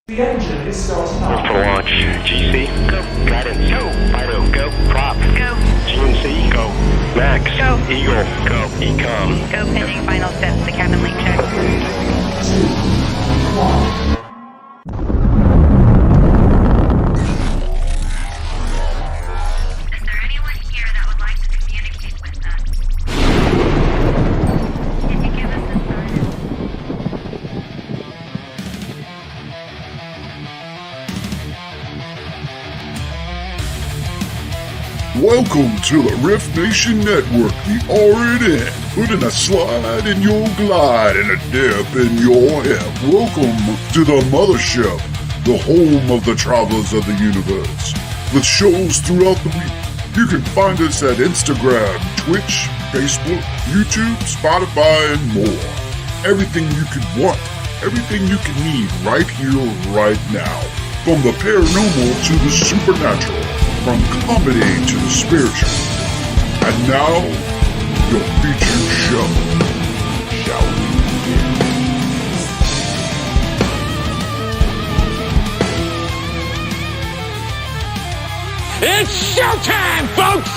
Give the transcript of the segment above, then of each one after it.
The engine is starting up. For launch. GC. Go. Guidance. Go. Fido. Go. Prop. Go. GMC. Go. Max. Go. Eagle. Go. Ecom. Go pending final steps. The cabin link check. 3, 2, 1. Is there anyone here that would like to communicate with us? Can you give us a sign? Welcome to the Riff Nation Network, the RNN, putting a slide in your glide and a dip in your hip. Welcome to the mothership, the home of the travelers of the universe. With shows throughout the week, you can find us at Instagram, Twitch, Facebook, YouTube, Spotify, and more. Everything you could want, everything you can need right here, right now. From the paranormal to the supernatural. From comedy to the spiritual. And now, your featured show. Shall we begin? It's showtime, folks!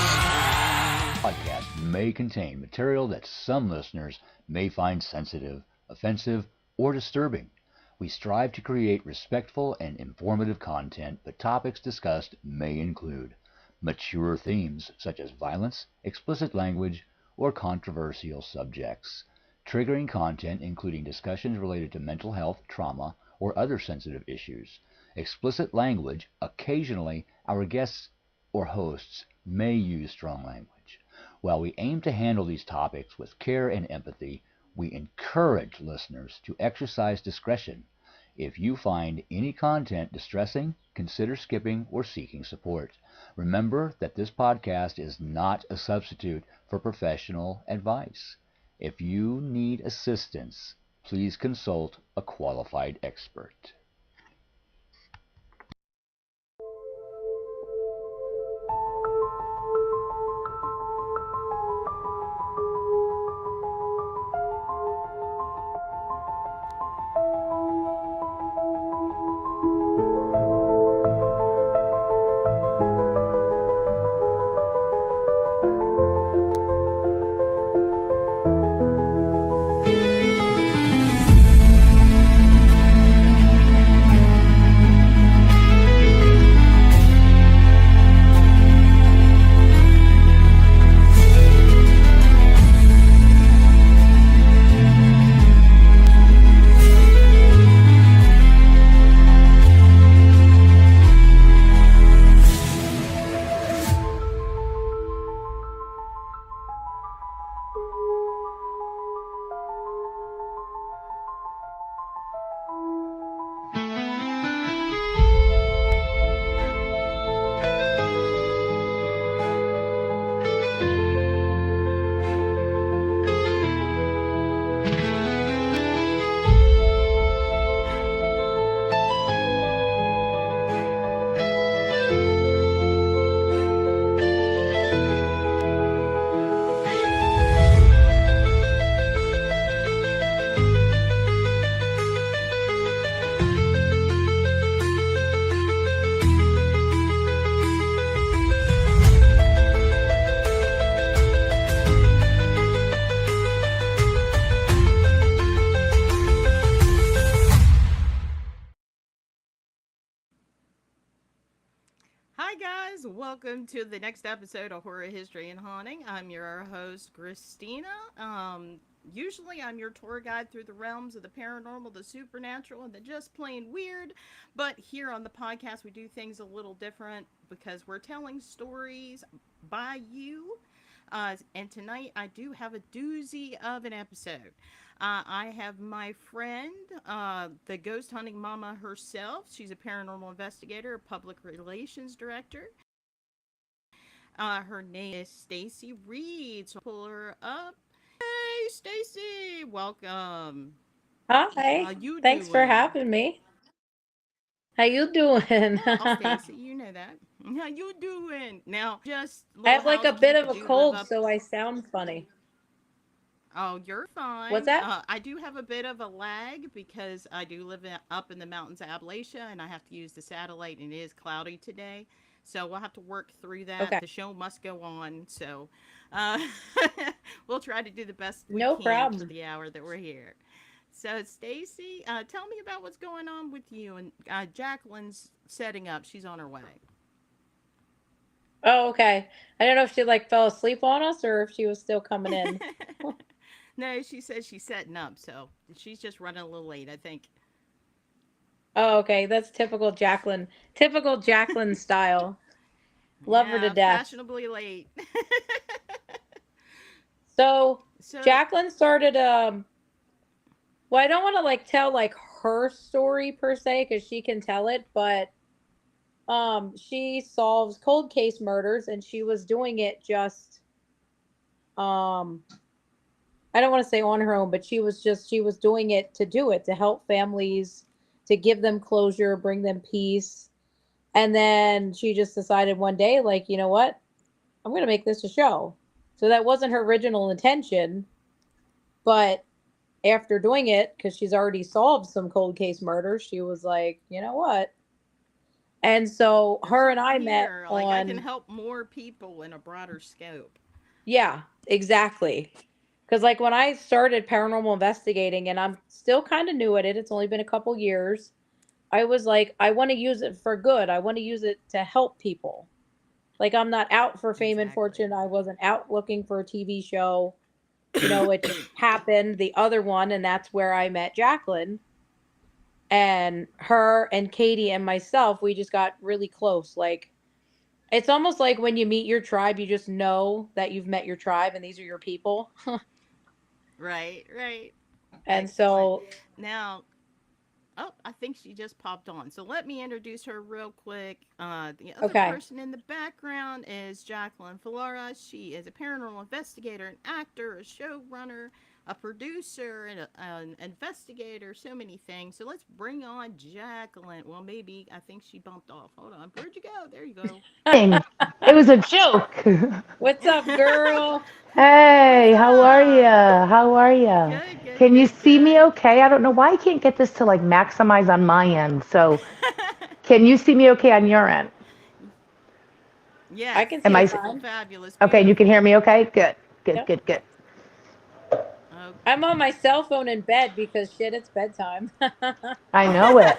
Podcast may contain material that some listeners may find sensitive, offensive, or disturbing. We strive to create respectful and informative content, but topics discussed may include mature themes such as violence, explicit language, or controversial subjects, triggering content including discussions related to mental health, trauma, or other sensitive issues. Explicit language, occasionally our guests or hosts may use strong language. While we aim to handle these topics with care and empathy, we encourage listeners to exercise discretion. If you find any content distressing, consider skipping or seeking support. Remember that this podcast is not a substitute for professional advice. If you need assistance, please consult a qualified expert. Hi guys, welcome to the next episode of Horror History and Haunting. I'm your host, Christina. Usually I'm your tour guide through the realms of the paranormal, the supernatural, and the just plain weird. But here on the podcast, we do things a little different because we're telling stories by you. And tonight I do have a doozy of an episode. I have my friend, the ghost hunting mama herself. She's a paranormal investigator, a public relations director. Her name is Stacey Reed. So pull her up. Hey, Stacy, welcome. Hi. How you Thanks for doing? having me. How you doing? Oh, Stacy, you know that. How you doing? Now, just I have like a bit of a do live cold, up. so I sound funny. Oh, you're fine. What's that? I do have a bit of a lag because I do live up in the mountains of Appalachia and I have to use the satellite and it is cloudy today. So we'll have to work through that. Okay. The show must go on. So we'll try to do the best we No can problem. for the hour that we're here. So, Stacy, tell me about what's going on with you. And Jaclyn's setting up. She's on her way. Oh, okay. I don't know if she like fell asleep on us or if she was still coming in. No, she says she's setting up. So she's just running a little late, I think. Oh, okay. That's typical Jaclyn. Typical Jaclyn style. Love her to death. Fashionably late. So Jaclyn started well, I don't want to like tell like her story per se because she can tell it, but she solves cold case murders and she was doing it just I don't want to say on her own, but she was doing it to help families, to give them closure, bring them peace. And then she just decided one day, like, you know what? I'm going to make this a show. So that wasn't her original intention. But after doing it, because she's already solved some cold case murders, she was like, you know what? And so her and I met like on... I can help more people in a broader scope. Yeah, exactly. Because like when I started paranormal investigating, and I'm still kind of new at it, it's only been a couple years, I was like, I want to use it for good. I want to use it to help people. Like I'm not out for fame and fortune. I wasn't out looking for a TV show. You know, it just happened, the other one, and that's where I met Jaclyn. And her and Katie and myself, we just got really close. Like, it's almost like when you meet your tribe, you just know that you've met your tribe and these are your people. Right, right. And Excellent. so, Now, oh, I think she just popped on. So let me introduce her real quick. The other okay. person in the background is Jaclyn Fallara. She is a paranormal investigator, an actor, a showrunner, a producer, and an investigator, so many things. So let's bring on Jaclyn. Well, maybe I think she bumped off. Hold on. Where'd you go? There you go. Thing. It was a joke. What's up, girl? What's Hey, how are up? ya? How are ya? Good, good, Can you good, see me good. okay? I don't know why I can't get this to like maximize on my end. So, can you see me okay on your end? I Yes, can see Am you I beautiful, fine. fabulous, okay? And you can hear beautiful. me okay? Good, good, Yep. good, good. I'm on my cell phone in bed because shit, it's bedtime. I know it.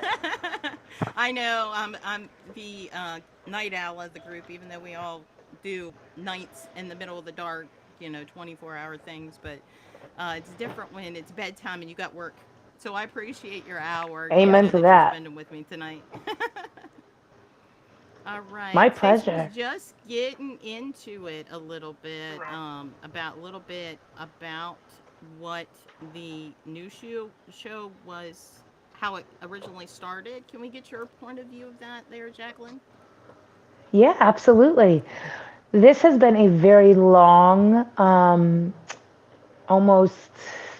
I know. I'm the night owl of the group, even though we all do nights in the middle of the dark, 24-hour things. But it's different when it's bedtime and you got work. So I appreciate your hour, Amen to that you're that. spending with me tonight. All My right. Stacy was pleasure. just getting into it a little bit, about what the new show was, how it originally started. Can we get your point of view of that there, Jaclyn? Yeah, absolutely. This has been a very long, almost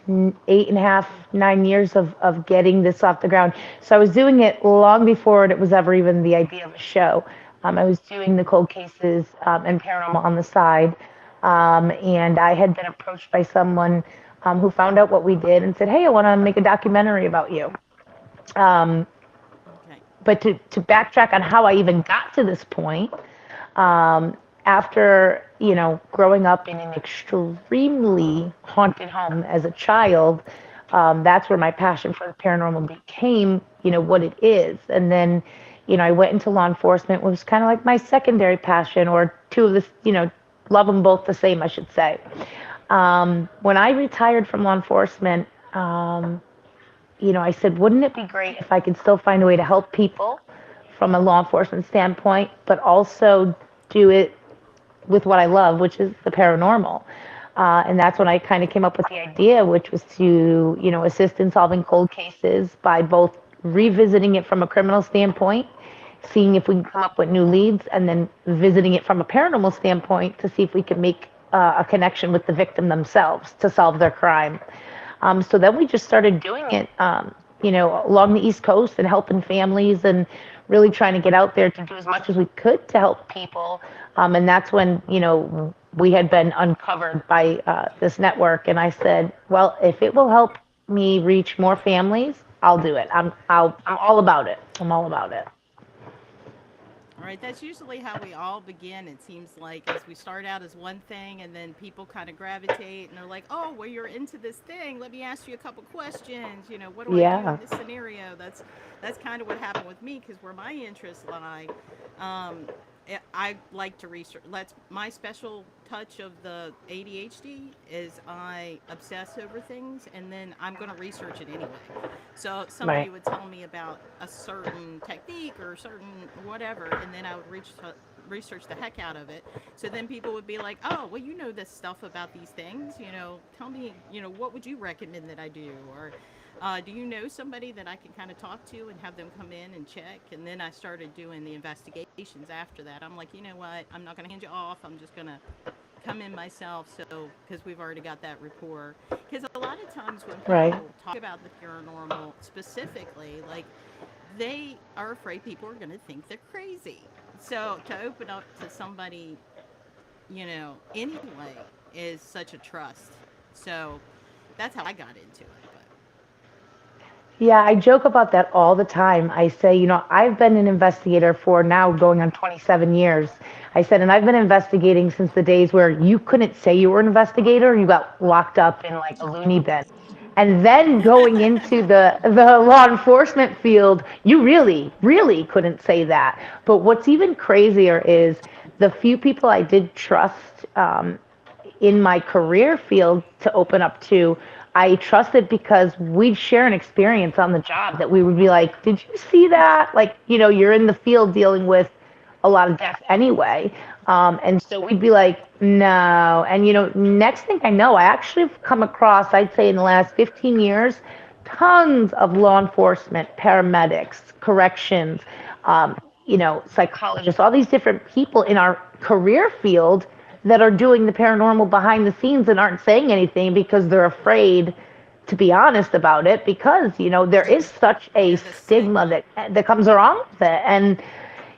8.5, 9 years of getting this off the ground. So I was doing it long before it was ever even the idea of a show. I was doing the cold cases and paranormal on the side. And I had been approached by someone who found out what we did and said, "Hey, I want to make a documentary about you." Um, Okay. but to backtrack on how I even got to this point, um, after growing up in an extremely haunted home as a child, that's where my passion for the paranormal became what it is. And then I went into law enforcement, which was kind of like my secondary passion, or two of the love them both the same, I should say. When I retired from law enforcement, I said, wouldn't it be great if I could still find a way to help people from a law enforcement standpoint, but also do it with what I love, which is the paranormal. And that's when I kind of came up with the idea, which was to, assist in solving cold cases by both revisiting it from a criminal standpoint, seeing if we can come up with new leads, and then visiting it from a paranormal standpoint to see if we can make a connection with the victim themselves to solve their crime. So then we just started doing it, along the East Coast and helping families and really trying to get out there to do as much as we could to help people. And that's when, we had been uncovered by this network. And I said, well, if it will help me reach more families, I'll do it. I'm all about it. I'm all about it. All right, that's usually how we all begin. It seems like as we start out as one thing, and then people kind of gravitate, and they're like, "Oh, well, you're into this thing. Let me ask you a couple questions. What do I do in Yeah. this scenario?" That's kind of what happened with me because where my interests lie, um, I like to research. That's my special touch of the ADHD is I obsess over things, and then I'm going to research it anyway. So somebody Right. would tell me about a certain technique or certain whatever, and then I would research the heck out of it. So then people would be like, "Oh, well, you know this stuff about these things. Tell me, what would you recommend that I do?" Or do you know somebody that I can kind of talk to and have them come in and check? And then I started doing the investigations after that. I'm like, you know what? I'm not going to hand you off. I'm just going to come in myself. So, because we've already got that rapport. Because a lot of times when Right. people talk about the paranormal specifically, like they are afraid people are going to think they're crazy. So, to open up to somebody, anyway, is such a trust. So, that's how I got into it. But Yeah, I joke about that all the time. I say, I've been an investigator for now going on 27 years. I said, and I've been investigating since the days where you couldn't say you were an investigator, you got locked up in like a loony bin. And then going into the law enforcement field, you really, really couldn't say that. But what's even crazier is the few people I did trust in my career field to open up to. I trust it because we'd share an experience on the job that we would be like, did you see that? Like, you're in the field dealing with a lot of death anyway. And so we'd be like, no. And, next thing I know, I actually have come across, I'd say in the last 15 years, tons of law enforcement, paramedics, corrections, psychologists, all these different people in our career field that are doing the paranormal behind the scenes and aren't saying anything because they're afraid to be honest about it because, there is such a stigma that comes along with it. And,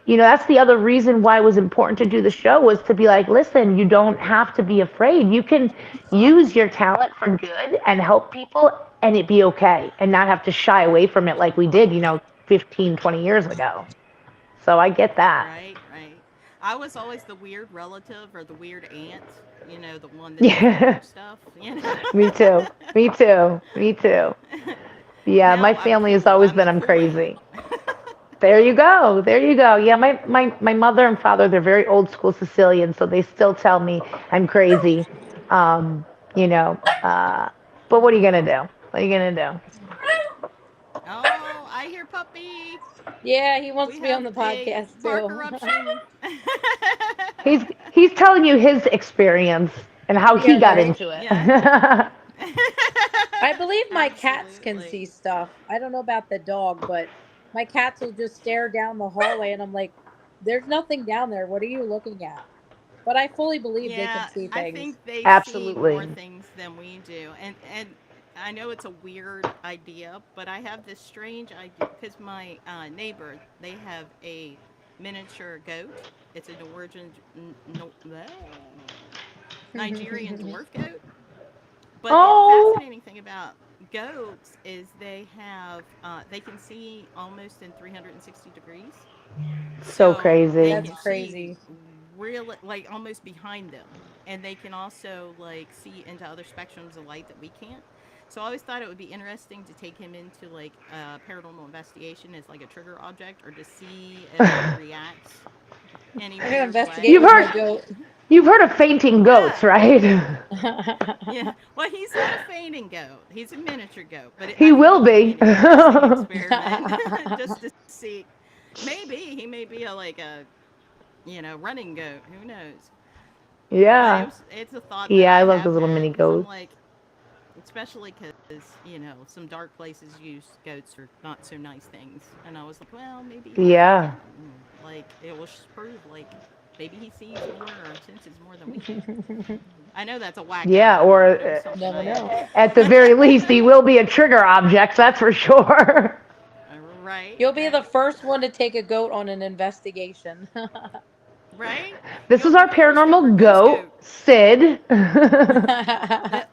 that's the other reason why it was important to do the show was to be like, listen, you don't have to be afraid. You can use your talent for good and help people and it be okay and not have to shy away from it like we did, 15, 20 years ago. So I get that. Right. I was always the weird relative or the weird aunt, the one that did stuff. Me too. Yeah, Now my I'm family has cool. always I'm been, the I'm cool crazy. aunt. There you go. Yeah, my mother and father, they're very old school Sicilian, so they still tell me I'm crazy. Um, you know, uh, but what are you gonna do? What are you gonna do? Oh, I hear puppy. Yeah, he wants We to be on have the a podcast bark too. eruption. He's telling you his experience and how he Yeah, got right. into it. Yeah. I believe my cats can Absolutely. see stuff. I don't know about the dog, but my cats will just stare down the hallway and I'm like, there's nothing down there. What are you looking at? But I fully believe they can Yeah, see I things. think they see more Absolutely. things than we do. And I know it's a weird idea, but I have this strange idea because my neighbor, they have a miniature goat. It's a Norwegian, Nigerian dwarf goat. But the Oh, fascinating thing about goats is they can see almost in 360 degrees. so So they crazy. That's can see crazy. really like almost behind them. And they can also like see into other spectrums of light that we can't. So I always thought it would be interesting to take him into like paranormal investigation as like a trigger object or to see if he reacts any I'm gonna weird investigate You've way. with my heard goat. you've heard of fainting goats, Yeah. right? Yeah. Well, he's not a fainting goat. He's a miniature goat. But He I think will it would be be. an interesting experiment just to see. Maybe he may be a running goat. Who knows? But Yeah. it's a thought that Yeah, I I love have those little had mini because I'm goats. like, especially because some dark places use goats for not so nice things, and I was like, well, maybe he'll freak Yeah. out, and, like it will just prove like maybe he sees more or senses more than we do. I know that's a whacked out Yeah, idea, or but it was something Never I had. know. at the very least, he will be a trigger object, that's for sure. Right, You'll be the right, first one to take a goat on an investigation. right. This You'll is be our the first ever paranormal ghost goat, goat. Sid.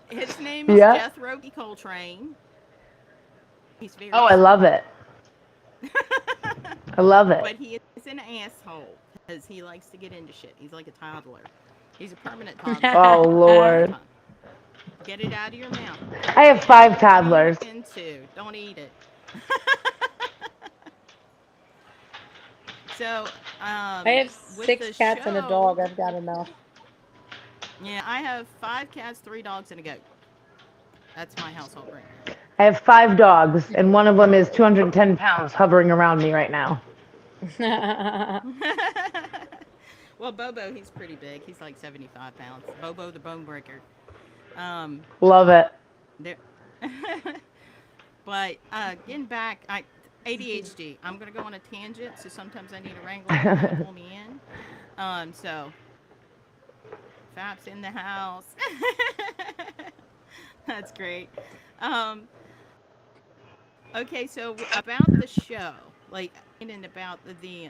His name is Yeah. Jethro Coltrane. He's Oh, very I love sweet. it. I love it. But he is an asshole because he likes to get into shit. He's like a toddler. He's a permanent toddler Oh, all the Lord. time. Get it out of your mouth. Put I it have down. 5 What are you toddlers. into? Don't eat it. So, I have with 6 the cats and a show, dog. I've got enough. yeah, I have 5 cats, 3 dogs, and a goat. That's my household right now. I have 5 dogs, and one of them is 210 pounds hovering around me right now. Well, Bobo, he's pretty big. He's like 75 pounds. Bobo the bone breaker. Um, Love it. there. But getting back, ADHD. I'm gonna go on a tangent, so sometimes I need a wrangler to kind of pull me in. So Fap's in the house. That's great. Um, okay, so about the show, like, and about the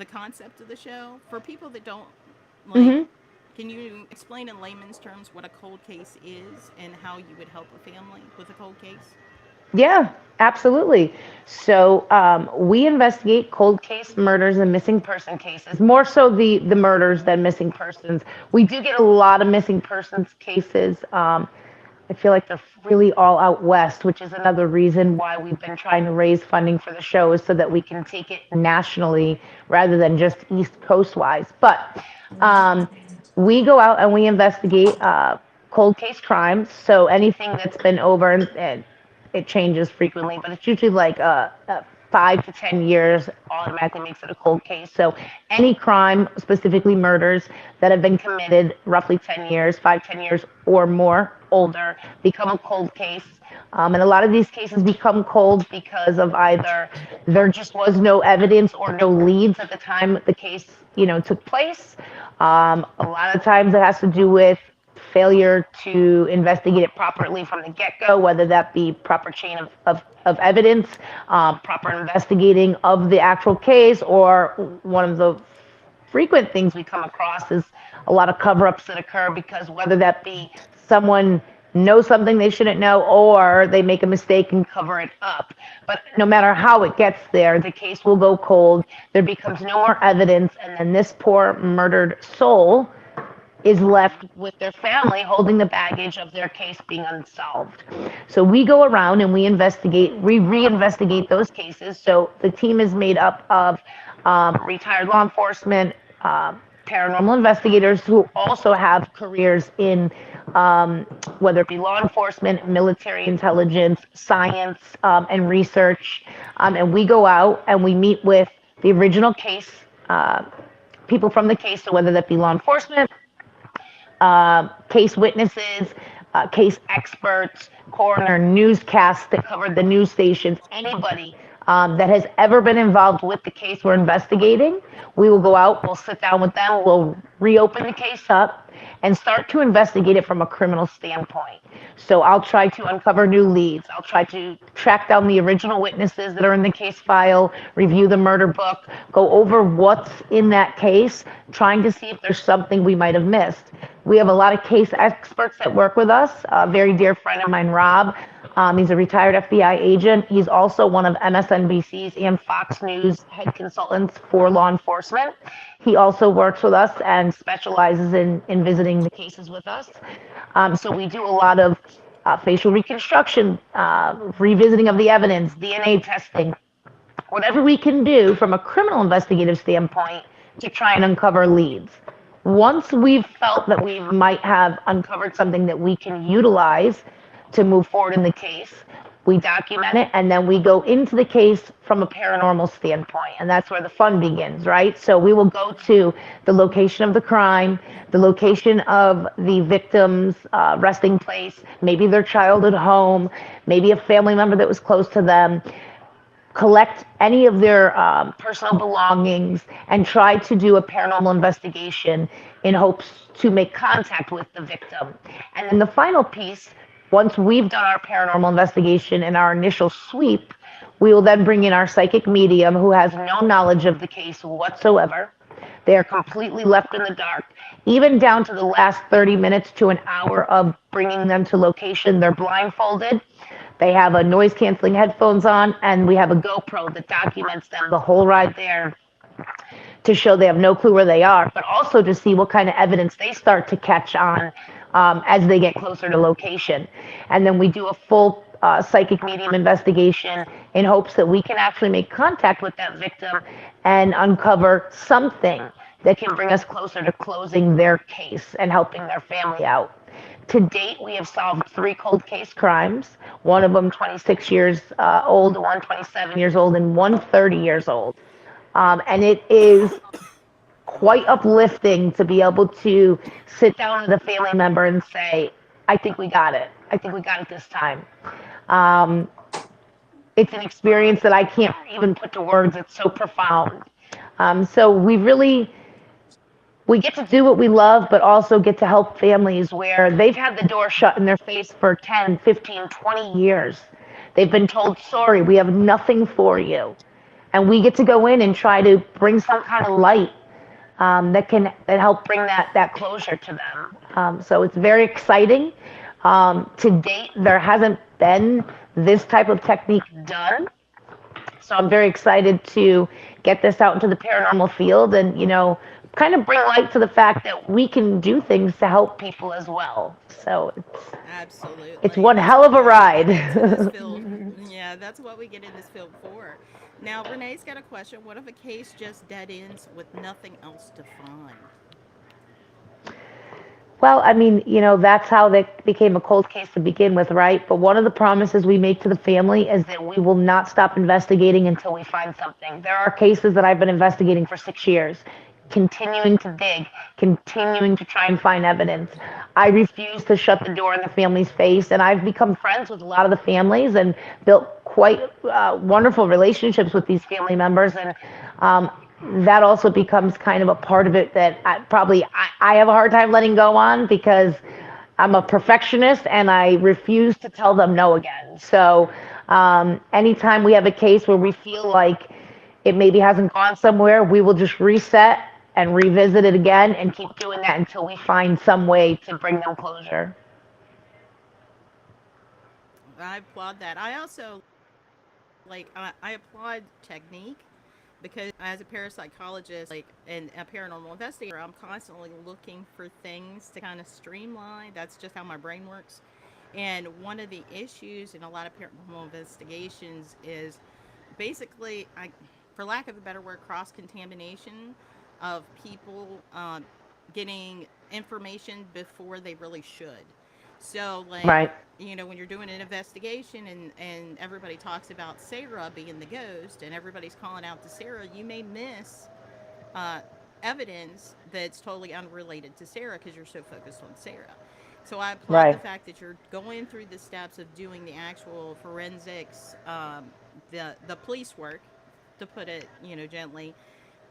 concept of the show for people that don't like. Hmm. Can you explain in layman's terms what a cold case is and how you would help a family with a cold case? Yeah, absolutely. So we investigate cold case murders and missing person cases, more so the murders than missing persons. We do get a lot of missing persons cases. I feel like they're really all out west, which is another reason why we've been trying to raise funding for the show is so that we can take it nationally rather than just East Coast wise. But we go out and we investigate cold case crimes. So anything that's been over, and it changes frequently, but it's usually like 5 to 10 years automatically makes it a cold case. So any crime, specifically murders, that have been committed roughly 10 years, 5, 10 years or more older, become a cold case. And a lot of these cases become cold because of either there just was no evidence or no leads at the time the case, took place. A lot of times it has to do with failure to investigate it properly from the get-go, whether that be proper chain of evidence, proper investigating of the actual case, or one of the frequent things we come across is a lot of cover-ups that occur because whether that be someone knows something they shouldn't know or they make a mistake and cover it up. But no matter how it gets there, the case will go cold. There becomes no more evidence, and then this poor murdered soul is left with their family holding the baggage of their case being unsolved. So we go around and we reinvestigate those cases. So the team is made up of retired law enforcement, paranormal investigators who also have careers in whether it be law enforcement, military intelligence, science, and research. And we go out and we meet with the original case, people from the case, so whether that be law enforcement, case witnesses, case experts, coroner, newscasts that covered the news stations, anybody that has ever been involved with the case we're investigating. We will go out, we'll sit down with them, we'll reopen the case up and start to investigate it from a criminal standpoint. So I'll try to uncover new leads. I'll try to track down the original witnesses that are in the case file, review the murder book, go over what's in that case, trying to see if there's something we might have missed. We have a lot of case experts that work with us. A very dear friend of mine, Rob, he's a retired FBI agent. He's also one of MSNBC's and Fox News head consultants for law enforcement. He also works with us and specializes in visiting the cases with us. So we do a lot of facial reconstruction, revisiting of the evidence, DNA testing, whatever we can do from a criminal investigative standpoint to try and uncover leads. Once we've felt that we might have uncovered something that we can utilize to move forward in the case, we document it, and then we go into the case from a paranormal standpoint, and that's where the fun begins, right? So we will go to the location of the crime, the location of the victim's resting place, maybe their childhood home, maybe a family member that was close to them, collect any of their personal belongings, and try to do a paranormal investigation in hopes to make contact with the victim. And then the final piece, once we've done our paranormal investigation and our initial sweep, we will then bring in our psychic medium who has no knowledge of the case whatsoever. They are completely left in the dark, even down to the last 30 minutes to an hour of bringing them to location. They're blindfolded. They have a noise canceling headphones on, and we have a GoPro that documents them the whole ride there to show they have no clue where they are, but also to see what kind of evidence they start to catch on as they get closer to location. And then we do a full psychic medium investigation in hopes that we can actually make contact with that victim and uncover something that can bring us closer to closing their case and helping their family out. To date, we have solved 3 cold case crimes, one of them 26 years old, one 27 years old, and one 30 years old. And it is quite uplifting to be able to sit down with a family member and say, I think we got it. I think we got it this time. It's an experience that I can't even put to words. It's so profound. So we get to do what we love, but also get to help families where they've had the door shut in their face for 10, 15, 20 years. They've been told, sorry, we have nothing for you. And we get to go in and try to bring some kind of light that help bring that closure to them. So it's very exciting. To date, there hasn't been this type of technique done. So I'm very excited to get this out into the paranormal field and, kind of bring light to the fact that we can do things to help people as well. So Absolutely. It's one hell of a ride. Yeah, that's what we get in this field for. Now, Renee's got a question. What if a case just dead ends with nothing else to find? Well, I mean, that's how that became a cold case to begin with, right? But one of the promises we make to the family is that we will not stop investigating until we find something. There are cases that I've been investigating for 6 years, continuing to dig, continuing to try and find evidence. I refuse to shut the door in the family's face, and I've become friends with a lot of the families and built quite wonderful relationships with these family members. And that also becomes kind of a part of it that I have a hard time letting go on, because I'm a perfectionist and I refuse to tell them no again. So anytime we have a case where we feel like it maybe hasn't gone somewhere, we will just reset and revisit it again and keep doing that until we find some way to bring them closure. I applaud that. I also I applaud technique because as a parapsychologist, and a paranormal investigator, I'm constantly looking for things to kind of streamline. That's just how my brain works. And one of the issues in a lot of paranormal investigations is basically, for lack of a better word, cross contamination of people getting information before they really should. So, Right. when you're doing an investigation and everybody talks about Sarah being the ghost and everybody's calling out to Sarah, you may miss uh, evidence that's totally unrelated to Sarah because you're so focused on Sarah. So I applaud the Right. fact that you're going through the steps of doing the actual forensics, the police work, to put it, gently.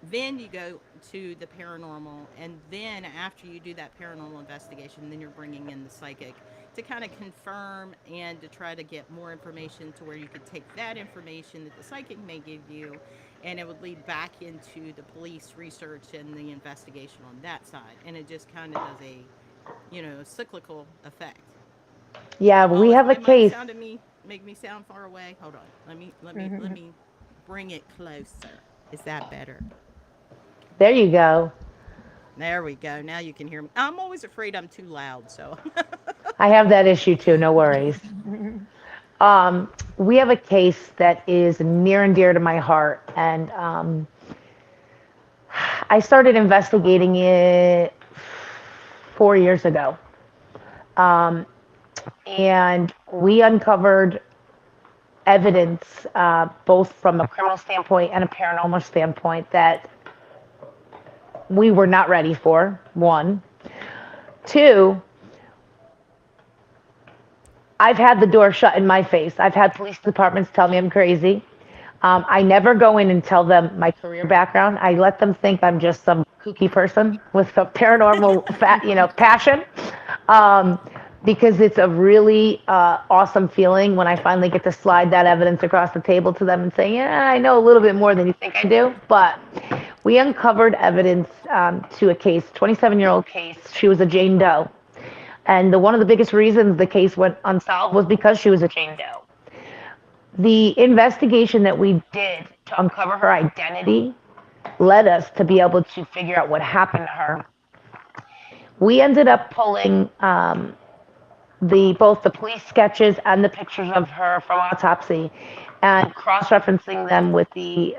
Then you go to the paranormal, and then after you do that paranormal investigation, then you're bringing in the psychic to kind of confirm and to try to get more information to where you could take that information that the psychic may give you, and it would lead back into the police research and the investigation on that side, and it just kind of does a cyclical effect. Yeah, Oh, we is have a my mic case. sounding me make me sound far away? Hold on. Let me bring it closer. Is that better? There you go. There we go. Now you can hear me. I'm always afraid I'm too loud, so I have that issue too, no worries. We have a case that is near and dear to my heart, and I started investigating it 4 years ago. Um, and we uncovered evidence, both from a criminal standpoint and a paranormal standpoint, that we were not ready for. One. Two, I've had the door shut in my face. I've had police departments tell me I'm crazy. I never go in and tell them my career background. I let them think I'm just some kooky person with a paranormal, passion. Um, because it's a really awesome feeling when I finally get to slide that evidence across the table to them and say, yeah, I know a little bit more than you think I do. But we uncovered evidence to a case, 27-year-old case. She was a Jane Doe. And one of the biggest reasons the case went unsolved was because she was a Jane Doe. The investigation that we did to uncover her identity led us to be able to figure out what happened to her. We ended up pulling both the police sketches and the pictures of her from autopsy and cross-referencing them with the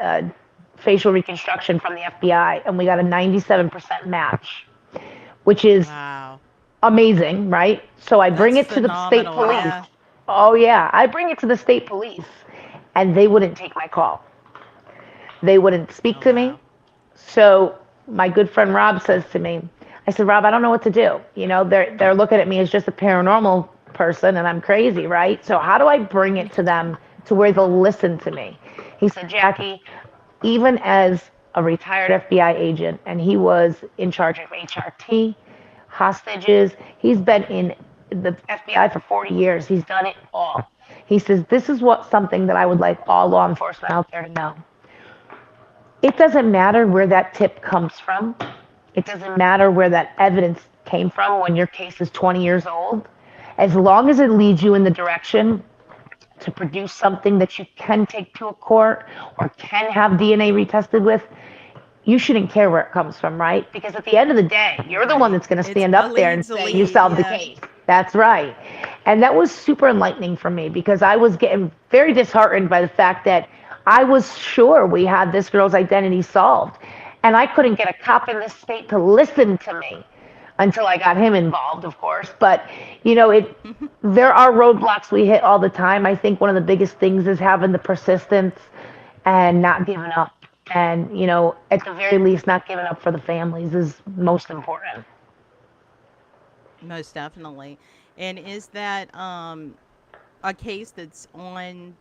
facial reconstruction from the FBI, and we got a 97% match, which is wow, amazing, right? So I bring that's it to the state phenomenal. police. Yeah. Oh yeah, I bring it to the state police, and they wouldn't take my call. They wouldn't speak Oh to me. wow. So my good friend Rob says to me, I said, Rob, I don't know what to do. They're looking at me as just a paranormal person, and I'm crazy, right? So how do I bring it to them to where they'll listen to me? He said, Jackie, even as a retired FBI agent, and he was in charge of HRT, hostages, he's been in the FBI for 40 years. He's done it all. He says, this is something that I would like all law enforcement out there to know. It doesn't matter where that tip comes from. It doesn't matter where that evidence came from when your case is 20 years old. As long as it leads you in the direction to produce something that you can take to a court or can have DNA retested with, you shouldn't care where it comes from, right? Because at the end of the day, you're the one Right. that's going to It's stand a up there and lead's a say you lead. solved the Yeah. case. That's right. And that was super enlightening for me because I was getting very disheartened by the fact that I was sure we had this girl's identity solved. And I couldn't get a cop in this state to listen to me. until I got him involved, of course. But, there are roadblocks we hit all the time. I think one of the biggest things is having the persistence and not giving up. And, at the very least, not giving up for the families is most important. Most definitely. And is that a case that's on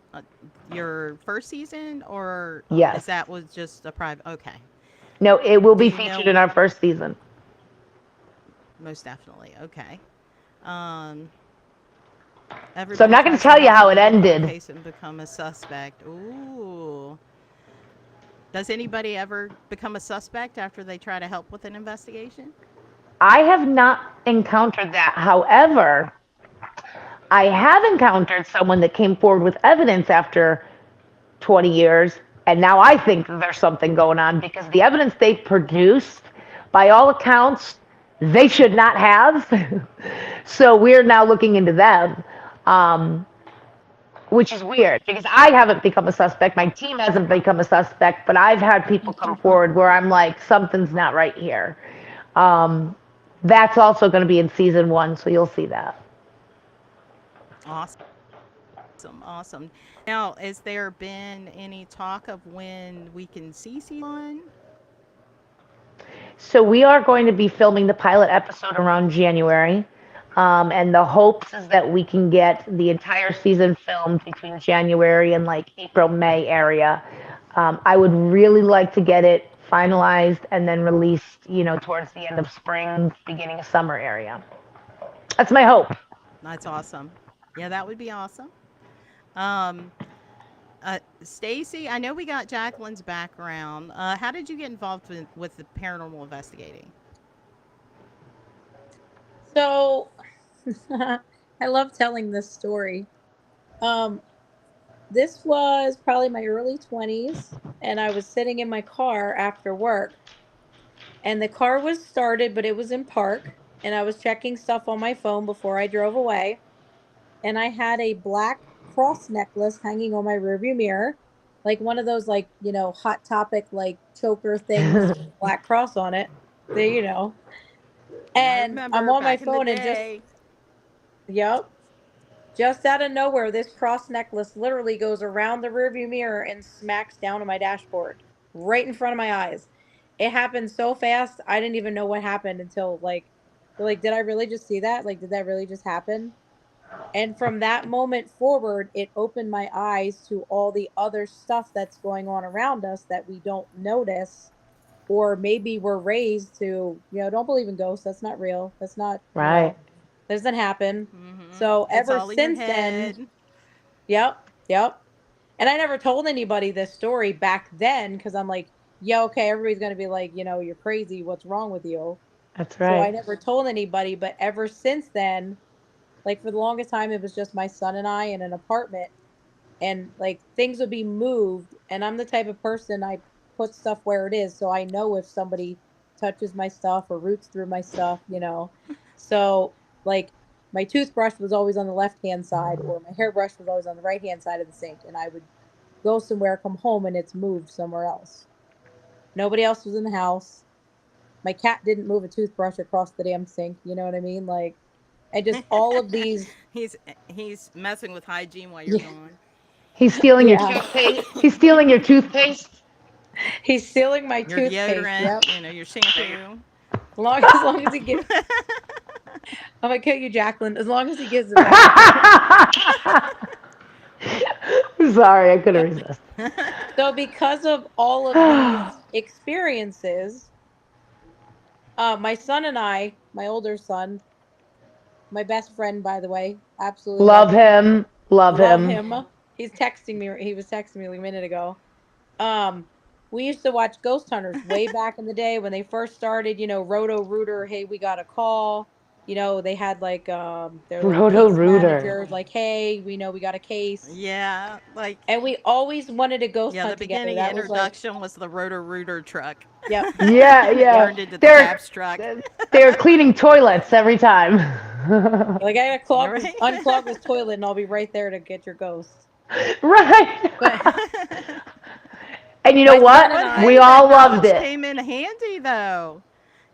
your first season, or Yes. is that was just a private? Okay. No, it will Do be you featured know? in our first season. Most definitely. Okay. So I'm Everybody not going to tries to tell you help how with it a cold ended. case and become a suspect. Ooh. Does anybody ever become a suspect after they try to help with an investigation? I have not encountered that. However, I have encountered someone that came forward with evidence after 20 years, and now I think that there's something going on because the evidence they produced, by all accounts, they should not have. So we're now looking into them, which is weird because I haven't become a suspect. My team hasn't become a suspect, but I've had people come forward where I'm like, something's not right here. Um, that's also going to be in season 1, so you'll see that. Awesome. Awesome. Now, has there been any talk of when we can see season 1? So we are going to be filming the pilot episode around January. And the hopes is that we can get the entire season filmed between January and like April, May area. I would really like to get it finalized and then released, towards the end of spring, beginning of summer area. That's my hope. That's awesome. Yeah, that would be awesome. Um, Stacy, I know we got Jaclyn's background. How did you get involved with the paranormal investigating? So I love telling this story. Um, this was probably my early 20s, and I was sitting in my car after work, and the car was started, but it was in park, and I was checking stuff on my phone before I drove away, and I had a black cross necklace hanging on my rearview mirror, like one of those, like, Hot Topic, like, choker things, black cross on it. There, I And I'm remember on my back in the phone, and day. yep, just out of nowhere, this cross necklace literally goes around the rearview mirror and smacks down on my dashboard, right in front of my eyes. It happened so fast, I didn't even know what happened until like, did I really just see that? Like, did that really just happen? And from that moment forward, it opened my eyes to all the other stuff that's going on around us that we don't notice, or maybe we're raised to, don't believe in ghosts. That's not real. That's not, Right. doesn't happen. Mm-hmm. So It's ever all in your since then, head. yep, yep. And I never told anybody this story back then because I'm like, yeah, okay, everybody's going to be like, you're crazy. What's wrong with you? That's So I right. never told anybody. But ever since then, like for the longest time, it was just my son and I in an apartment, and like things would be moved. And I'm the type of person, I put stuff where it is. So I know if somebody touches my stuff or roots through my stuff. So like my toothbrush was always on the left hand side, or my hairbrush was always on the right hand side of the sink. And I would go somewhere, come home, and it's moved somewhere else. Nobody else was in the house. My cat didn't move a toothbrush across the damn sink. You know what I mean? Like, and just all of these. He's messing with hygiene while you're Yeah. gone. He's stealing your Yeah. toothpaste. He's stealing your toothpaste. He's stealing my Your toothpaste. deodorant, Yep. your shampoo. As long as he gives, I'm gonna kill you, Jaclyn. As long as he gives it back. Sorry, I couldn't resist. So because of all of these experiences, my son and I, my older son, my best friend, by the way, absolutely Love him. Love love him. him. He's texting me. He was texting me like a minute ago. Um, we used to watch Ghost Hunters way back in the day when they first started. Roto Rooter. Hey, we got a call. They had like their little Roto case Rooter. managers. Like, hey, we know we got a case, Yeah, like and we always wanted to ghost yeah, the hunt together. beginning That was like, introduction was the Rotor Rooter truck. yep, Yeah, And it yeah. turned into the They're cabs truck. they're cleaning toilets every time. like I gotta Right? unclog this toilet, and I'll be right there to get your ghost. Right. But And you know my what? son and But I, We hey, all that loved knowledge it. came in handy though.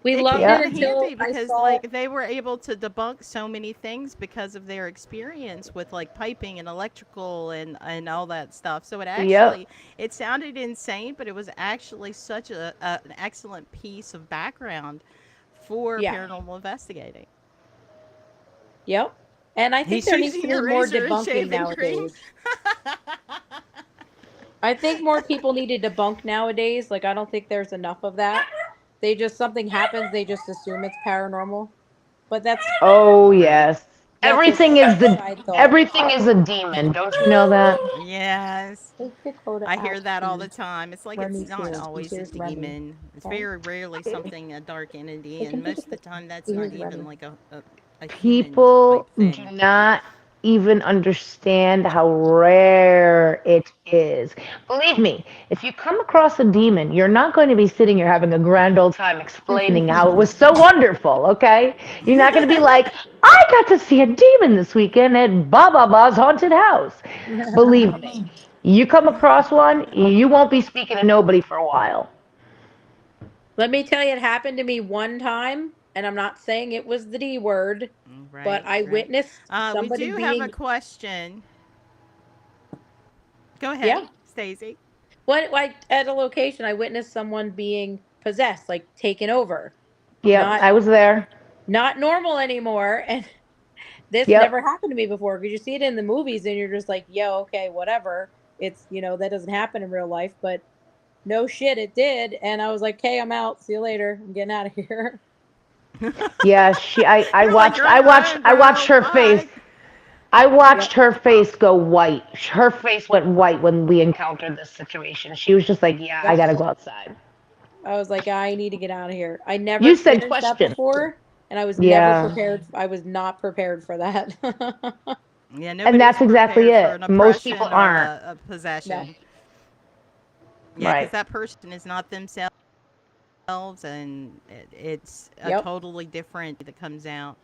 We It loved came it Yeah. in until handy I because saw. like they were able to debunk so many things because of their experience with like piping and electrical and all that stuff. So Yep. it sounded insane, but it was actually such an excellent piece of background for Yeah. paranormal investigating. Yep. And I think He's there needs to using be a more razor and debunking shaving cream. nowadays. I think more people need to debunk nowadays. Like, I don't think there's enough of that. They just, something happens, they just assume it's paranormal. But Oh Right. yes. Everything is a the side thought. everything is a demon. Don't you know that? Yes. Take Dakota I hear out, that all the please. time. It's like Remy it's not too. always a Here's Remy. demon. It's Okay. very rarely something, a dark entity, They can and take most a of the picture. time that's not Here's even Remy. like a human type People do thing. not even understand how rare it is. Believe me, if you come across a demon, you're not going to be sitting here having a grand old time explaining how it was so wonderful, okay? You're not going to be like, I got to see a demon this weekend at Baba Ba's haunted house. Believe me, you come across one, you won't be speaking to nobody for a while. Let me tell you, it happened to me one time, and I'm not saying it was the D word, but Right, I right. witnessed We somebody do have a being, question. Go ahead, yeah. Stacy. What, like, at a location, I witnessed someone being possessed, like taken over. Yep, Not I was there. not normal anymore. And this Yep. never happened to me before because you see it in the movies and you're just like, yo, okay, whatever. It's, that doesn't happen in real life, but no shit, it did. And I was like, okay, I'm out. See you later. I'm getting out of here. Yeah, You're like, you're on your own, I watched bro. her face. Bye. I watched Yep. her face go white. Her face went white when we encountered this situation. She was just like, "Yeah, I Yep. gotta go outside." I was like, I need to get out of here. I never You said experienced that question. before. And I was never Yeah, prepared. I was not prepared for that. Yeah, and nobody's that's exactly prepared for it. an Most people oppression or aren't. a No. possession. Yeah, because Right. that person is not themselves, and it's a Yep. totally different that comes out.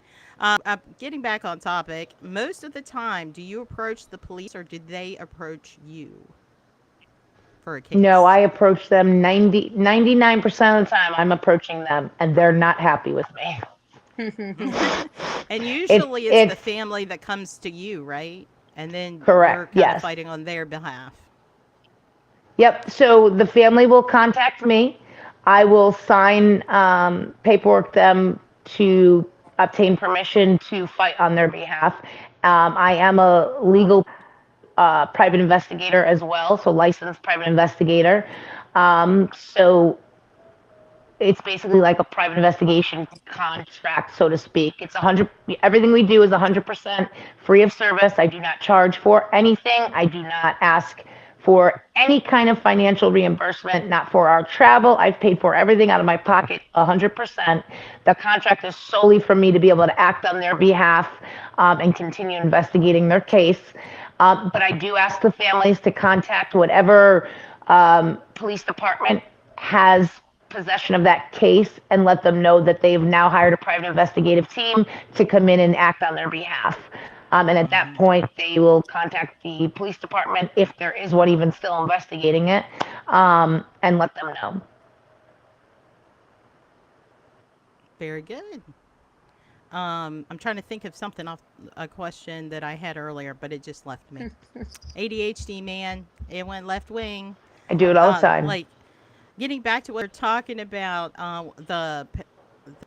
Getting back on topic, most of the time, do you approach the police or did they approach you for a No, case? I approach them 99% of the time. I'm approaching them, and they're not happy with me. And It usually it's the it's family that comes to you, right? And then you're correct. kind of Yes. fighting on their behalf. Yep. So the family will contact me. I will sign paperwork them to obtain permission to fight on their behalf. I am a legal private investigator as well, so licensed private investigator. So it's basically like a private investigation contract, so to speak. It's 100. Everything we do is 100% free of service. I do not charge for anything. I do not ask for any kind of financial reimbursement. Not for our travel. I've paid for everything out of my pocket, 100%. The contract is solely for me to be able to act on their behalf and continue investigating their case. But I do ask the families to contact whatever police department has possession of that case and let them know that they've now hired a private investigative team to come in and act on their behalf. And at that Hmm. point, they will contact the police department, if there is one even still investigating it, and let them know. Very good. I'm trying to think of something off a question that I had earlier, but it just left me. ADHD, man, it went left wing. I do it all the time. Like getting back to what we're talking about,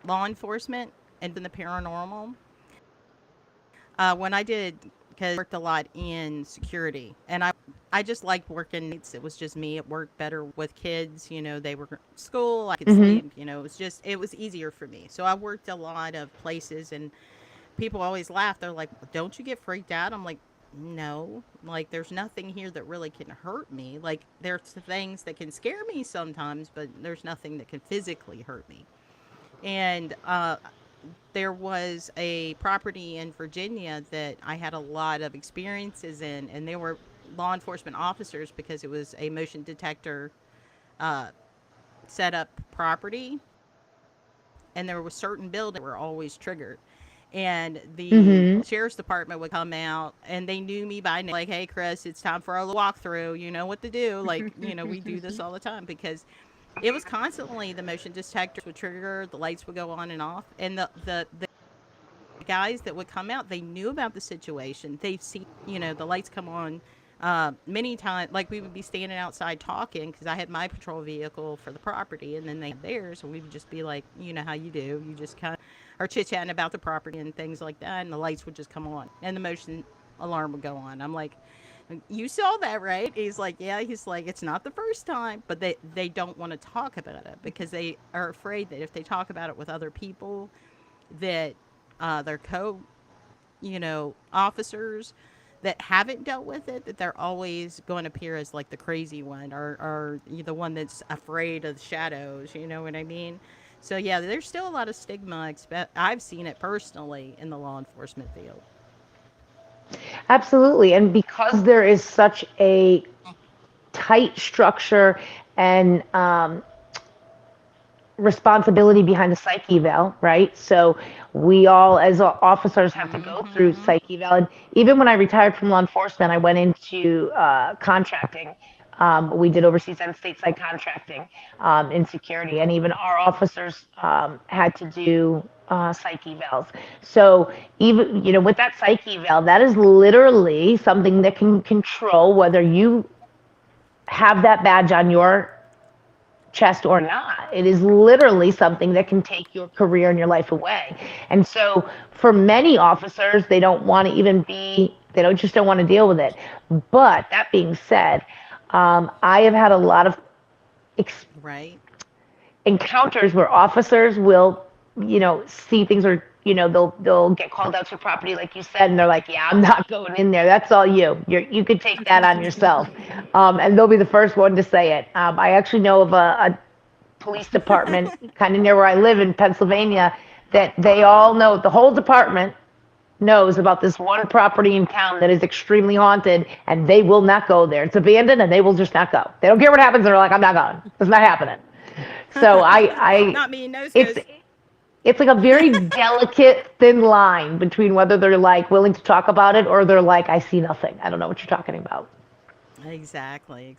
law enforcement and then the paranormal. When I did, because I worked a lot in security, and I just liked working nights. It was just me. It worked better with kids. They were at school. I could Mm-hmm. sleep. It was easier for me. So I worked a lot of places, and people always laugh. They're like, "Don't you get freaked out?" I'm like, "No. Like, there's nothing here that really can hurt me. Like, there's things that can scare me sometimes, but there's nothing that can physically hurt me." And there was a property in Virginia that I had a lot of experiences in, and they were law enforcement officers because it was a motion detector uh, set up property, and there were certain buildings that were always triggered. And the Mm-hmm. sheriff's department would come out, and they knew me by name, like, "Hey, Chris, it's time for a walkthrough. You know what to do." Like, we do this all the time because It was constantly the motion detectors would trigger, the lights would go on and off, and the guys that would come out, they knew about the situation. They've seen, the lights come on many times. Like we would be standing outside talking because I had my patrol vehicle for the property, and then they had theirs, and we would just be like, you know how you do, you just kind of are chit chatting about the property and things like that, and the lights would just come on, and the motion alarm would go on. I'm like, you saw that, right? He's like, yeah. He's like, it's not the first time, but they don't want to talk about it because they are afraid that if they talk about it with other people, that their officers that haven't dealt with it, that they're always going to appear as like the crazy one or the one that's afraid of the shadows. You know what I mean? So yeah, there's still a lot of stigma. I've seen it personally in the law enforcement field. Absolutely. And because there is such a tight structure and responsibility behind the psych eval, right? So we all, as officers, have to go through psych eval. And even when I retired from law enforcement, I went into contracting. We did overseas and stateside contracting in security, and even our officers had to do psych evals. So even with that psych eval, that is literally something that can control whether you have that badge on your chest or not. It is literally something that can take your career and your life away. And so for many officers, they don't want to even they don't want to deal with it. But that being said, I have had a lot of right encounters where officers will, see things or, they'll get called out to property, like you said, and they're like, yeah, I'm not going in there. That's all you could take that on yourself. And they'll be the first one to say it. I actually know of a police department kind of near where I live in Pennsylvania that they all know, the whole department knows about this one property in town that is extremely haunted, and they will not go there. It's abandoned, and they will just not go. They don't care what happens. They're like, I'm not going. It's not happening. So not me, no. It's like a very delicate, thin line between whether they're like willing to talk about it or they're like, I see nothing. I don't know what you're talking about. Exactly.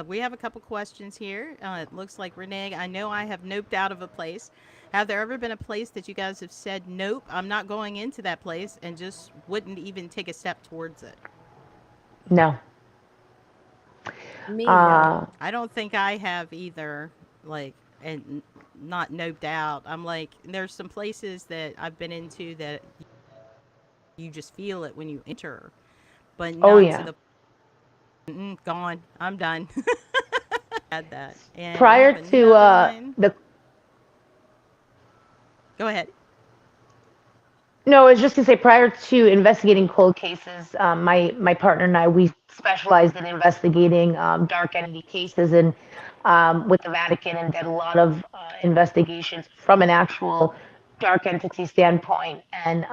We have a couple questions here. It looks like Renee, I know I have noped out of a place. Have there ever been a place that you guys have said, nope, I'm not going into that place, and just wouldn't even take a step towards it? No. Me, no. I don't think I have either, and not noped out. I'm like, there's some places that I've been into that you just feel it when you enter, but not to the gone. I'm done. Had that. And prior to the Go ahead. No, I was just gonna say, prior to investigating cold cases, my partner and I, we specialized in investigating dark entity cases and with the Vatican, and did a lot of investigations from an actual dark entity standpoint. And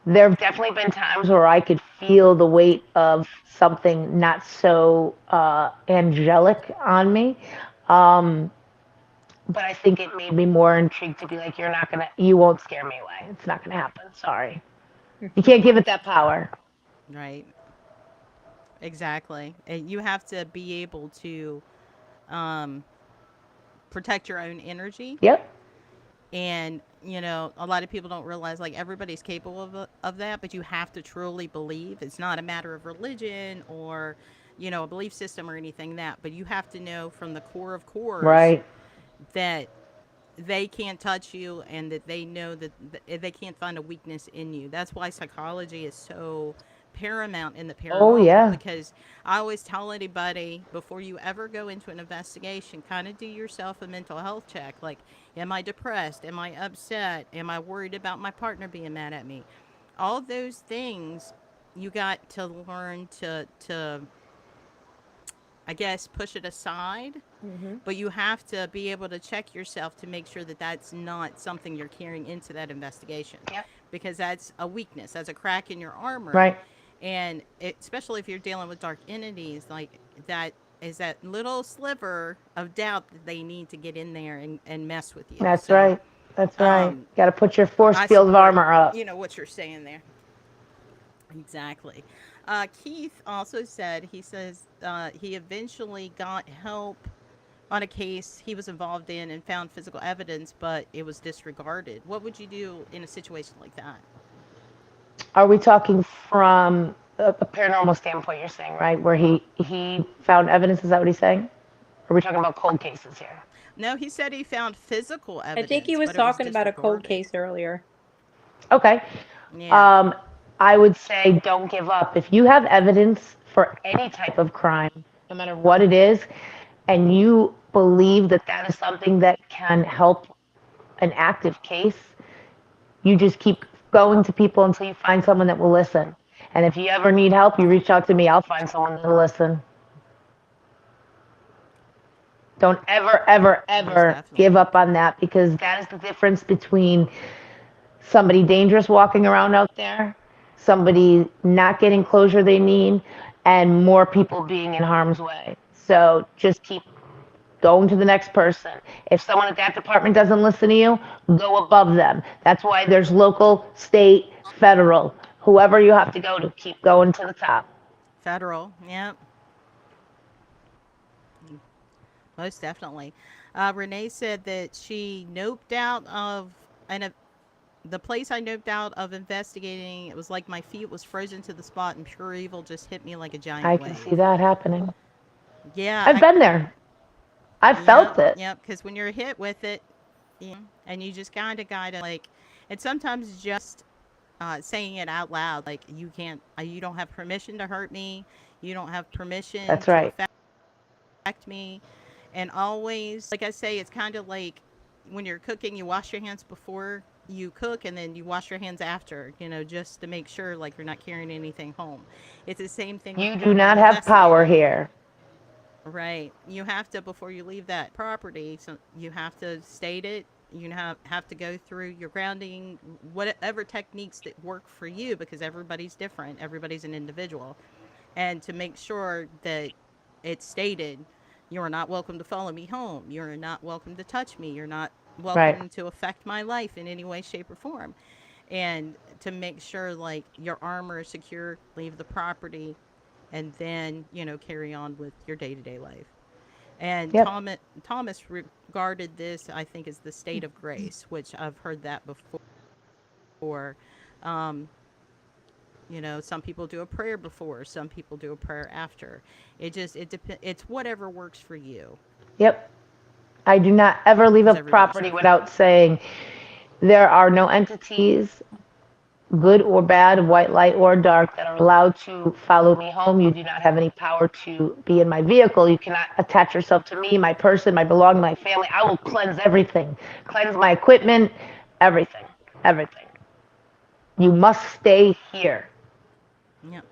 there have definitely been times where I could feel the weight of something not so angelic on me. But I think it made me more intrigued to be like, you won't scare me away. It's not gonna happen. Sorry. You can't give it that power. Right. Exactly. And you have to be able to um, protect your own energy. Yep. And, a lot of people don't realize, like, everybody's capable of that, but you have to truly believe. It's not a matter of religion or, a belief system or anything but you have to know from the core of cores Right. that they can't touch you, and that they know that they can't find a weakness in you. That's why psychology is so paramount in the paranormal. Oh, yeah. Because I always tell anybody, before you ever go into an investigation, kind of do yourself a mental health check. Like, am I depressed? Am I upset? Am I worried about my partner being mad at me? All those things you got to learn to I guess, push it aside. But you have to be able to check yourself to make sure that that's not something you're carrying into that investigation. Yep. Because that's a weakness, that's a crack in your armor. Right. And especially if you're dealing with dark entities, like, that is that little sliver of doubt that they need to get in there and mess with you. That's right. That's right. Got to put your force I field of support, armor up. what you're saying there. Exactly. Keith also said, he says he eventually got help on a case he was involved in and found physical evidence, but it was disregarded. What would you do in a situation like that? Are we talking from a paranormal standpoint, you're saying, right? Where he found evidence, is that what he's saying? Or are we talking about cold cases here? No, he said he found physical I think he evidence, was but it was talking about a cold disregarded. case earlier. Okay. Yeah. I would say don't give up. If you have evidence for any type of crime, no matter what it is, and you believe that that is something that can help an active case, you just keep going to people until you find someone that will listen. And if you ever need help, you reach out to me. I'll find someone that'll listen. Don't ever, ever, Most ever give definitely. up on that, because that is the difference between somebody dangerous walking around out there, somebody not getting closure they need, and more people being in harm's way. So just keep going to the next person. If someone at that department doesn't listen to you, go above them. That's why there's local, state, federal. Whoever you have to go to, keep going to the top. Federal. Yep. Most definitely. Renee said that she noped out of and the place I noped out of investigating. It was like my feet was frozen to the spot, and pure evil just hit me like a giant I can see wave. that happening. Yeah, I've been there. I've yep, felt it. yep. Because when you're hit with it, yeah, and you just kind of gotta like, and sometimes just saying it out loud, like you don't have permission to hurt me, you don't have permission That's to right. affect me, and always, like I say, it's kind of like when you're cooking, you wash your hands before you cook, and then you wash your hands after, just to make sure like you're not carrying anything home. It's the same thing with You do not paranormal have power investigator. here. Right. You have to, before you leave that property, so you have to state it. You have to go through your grounding, whatever techniques that work for you, because everybody's different. Everybody's an individual. And to make sure that it's stated, you are not welcome to follow me home. You're not welcome to touch me. You're not Right. welcome to affect my life in any way, shape, or form. And to make sure, like, your armor is secure, leave the property, and then carry on with your day-to-day life. And Yep. Thomas regarded this, I think, as the state of grace, which I've heard that before. um, some people do a prayer before, some people do a prayer after. It depends. It's whatever works for you, Yep. I do not ever leave because a everybody's property different. without saying there are no entities, good or bad, white light or dark, that are allowed to follow me home. You do not have any power to be in my vehicle. You cannot attach yourself to me, my person, my belonging, my family. I will cleanse everything, cleanse my equipment, everything, everything. You must stay here. Yep.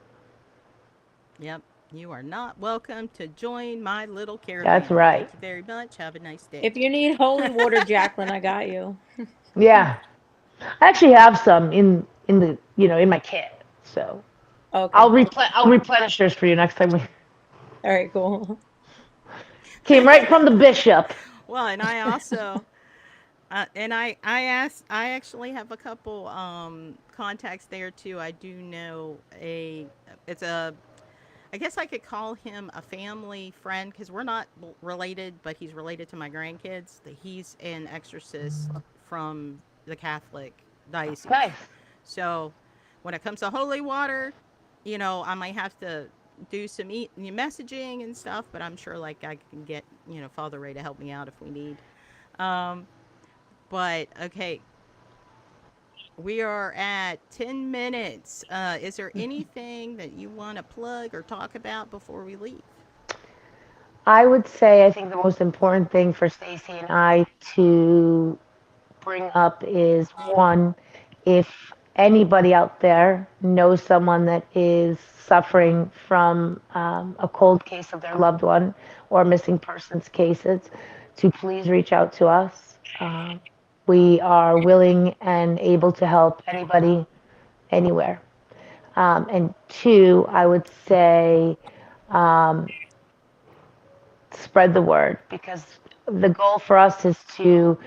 Yep. You are not welcome to join my little That's caravan. right. Thank you very much. Have a nice day. If you need holy water, Jaclyn, I got you. Yeah. I actually have some in the in my kit. So Okay. I'll replenish yours for you next time we All right, cool. came right from the bishop. Well, and I also and I actually have a couple contacts there too. I do know it's a I guess I could call him a family friend, because we're not related, but he's related to my grandkids. That he's an exorcist from the Catholic diocese. Nice. So when it comes to holy water, I might have to do some messaging and stuff, but I'm sure like I can get Father Ray to help me out if we need. Um, but okay, we are at 10 minutes. Is there anything that you want to plug or talk about before we leave? I would say I think the most important thing for Stacy and I to bring up is one, if anybody out there knows someone that is suffering from a cold case of their loved one or missing persons cases, to please reach out to us. We are willing and able to help anybody, anywhere. And two, I would say spread the word, because the goal for us is to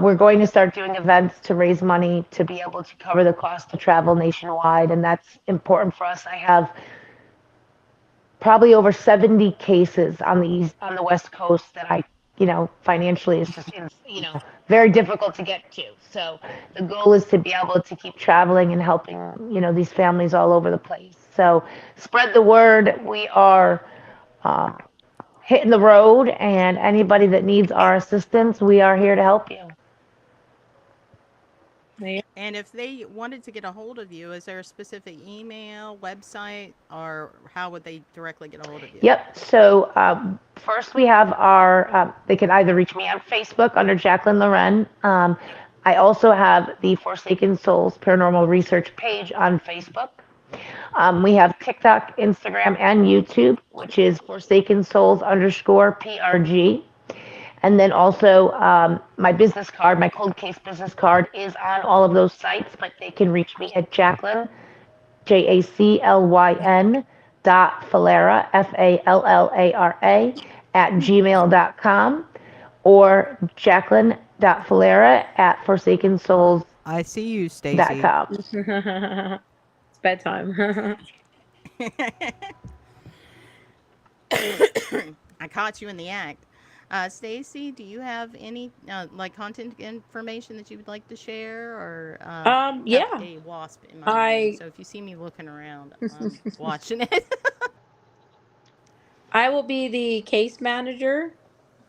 we're going to start doing events to raise money to be able to cover the cost to travel nationwide, and that's important for us. I have probably over 70 cases on the west coast that I financially it's just, very difficult to get to. So the goal is to be able to keep traveling and helping, these families all over the place. So spread the word. We are uh, hitting the road, and anybody that needs our assistance, we are here to help you. And if they wanted to get a hold of you, is there a specific email, website, or how would they directly get a hold of you? Yep. So first we have they can either reach me on Facebook under Jaclyn Loren. I also have the Forsaken Souls Paranormal Research page on Facebook. We have TikTok, Instagram, and YouTube, which is Forsaken Souls _ PRG. And then also my business card, my cold case business card is on all of those sites, but they can reach me at Jaclyn, JACLYN Fallara, FALLARA, at gmail.com, or Jaclyn.Fallara at forsakensouls.com. I see you, Stacy. It's bedtime. I caught you in the act. Stacy, do you have any content information that you would like to share, or Yeah. have a wasp in my mind? So if you see me looking around, I'm watching it. I will be the case manager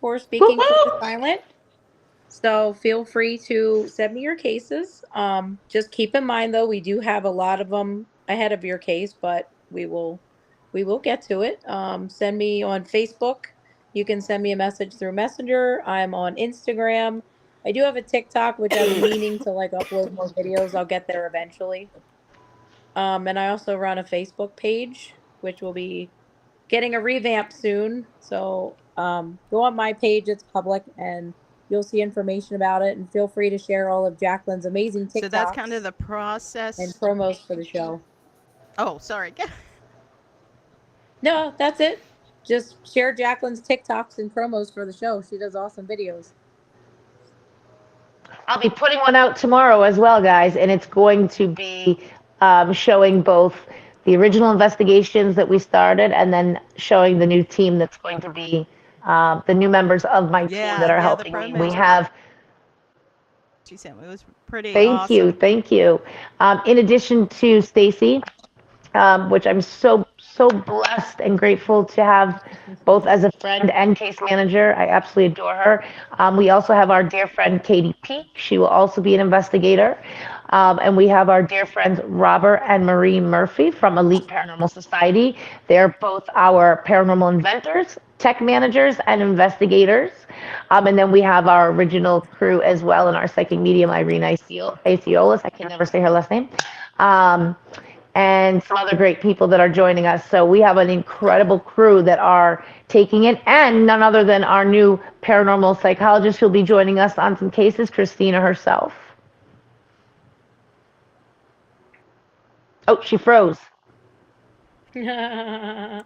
for Speaking to the Silent. So feel free to send me your cases. Just keep in mind though, we do have a lot of them ahead of your case, but we will get to it. Send me on Facebook. You can send me a message through Messenger. I'm on Instagram. I do have a TikTok, which I'm meaning to upload more videos. I'll get there eventually. And I also run a Facebook page, which will be getting a revamp soon. So go on my page, it's public, and you'll see information about it. And feel free to share all of Jaclyn's amazing TikToks. So that's kind of the process. And promos for the show. Oh, sorry. No, that's it. Just share Jaclyn's TikToks and promos for the show. She does awesome videos. I'll be putting one out tomorrow as well, guys, and it's going to be showing both the original investigations that we started and then showing the new team that's going to be the new members of my team that are helping me. We have. She said it was pretty. Thank you. In addition to Stacy, which I'm so blessed and grateful to have both as a friend and case manager. I absolutely adore her. We also have our dear friend Katie Peak. She will also be an investigator. And we have our dear friends Robert and Marie Murphy from Elite Paranormal Society. They're both our paranormal inventors, tech managers, and investigators. And then we have our original crew as well, and our psychic medium, Irene Asiolas. I can never say her last name. And some other great people that are joining us. So we have an incredible crew that are taking it, and none other than our new paranormal psychologist who'll be joining us on some cases, Christina herself. Oh, she froze. There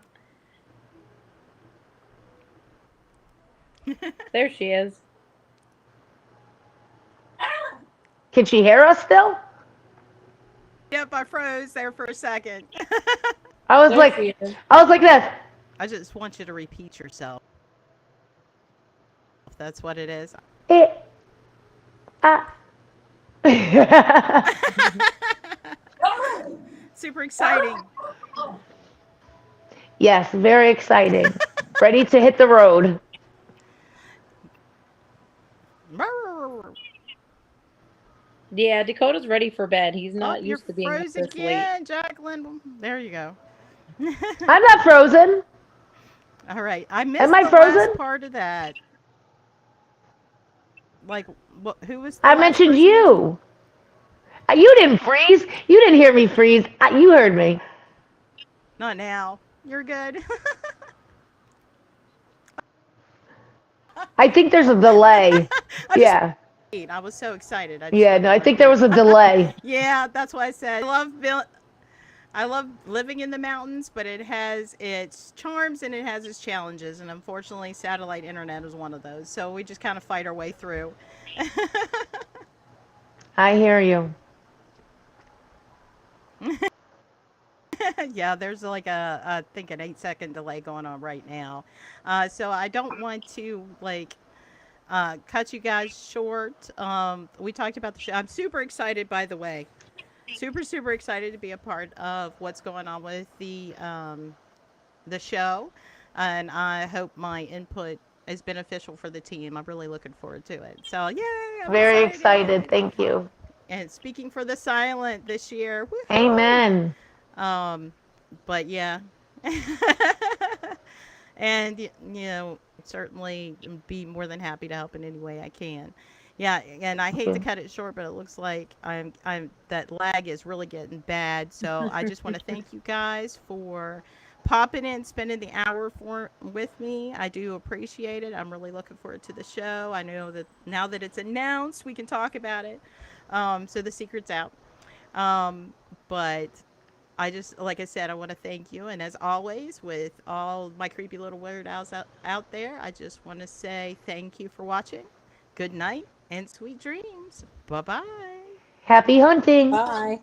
she is. Can she hear us still? Yep, I froze there for a second. I was like this. I just want you to repeat yourself. That's what it is. Super exciting. Yes, very exciting. Ready to hit the road. Yeah, Dakota's ready for bed. He's not used to being froze this again, late. Jaclyn. There you go. I'm not frozen. All right, I missed Am I the frozen? last part of that. Who was? I mentioned you. You didn't freeze. You didn't hear me freeze. You heard me. Not now. You're good. I think there's a delay. Yeah. I was so excited. I think there was a delay. Yeah, that's why I said I love living in the mountains, but it has its charms and it has its challenges, and unfortunately satellite internet is one of those. So we just kind of fight our way through. I hear you. Yeah, there's I think an 8-second delay going on right now. So I don't want to cut you guys short. We talked about the show. I'm super excited, by the way. Super excited to be a part of what's going on with the show, and I hope my input is beneficial for the team. I'm really looking forward to it. So, yay! I'm Very excited. Thank you. And speaking for the silent this year. Woohoo! Amen. But yeah. And certainly be more than happy to help in any way I can. Yeah, and I hate to cut it short, but it looks like I'm that lag is really getting bad. So I just want to thank you guys for popping in, spending the hour with me. I do appreciate it. I'm really looking forward to the show. I know that now that it's announced, we can talk about it. So the secret's out. But I just, like I said, I want to thank you. And as always, with all my creepy little weird owls out there, I just want to say thank you for watching. Good night and sweet dreams. Bye-bye. Happy hunting. Bye.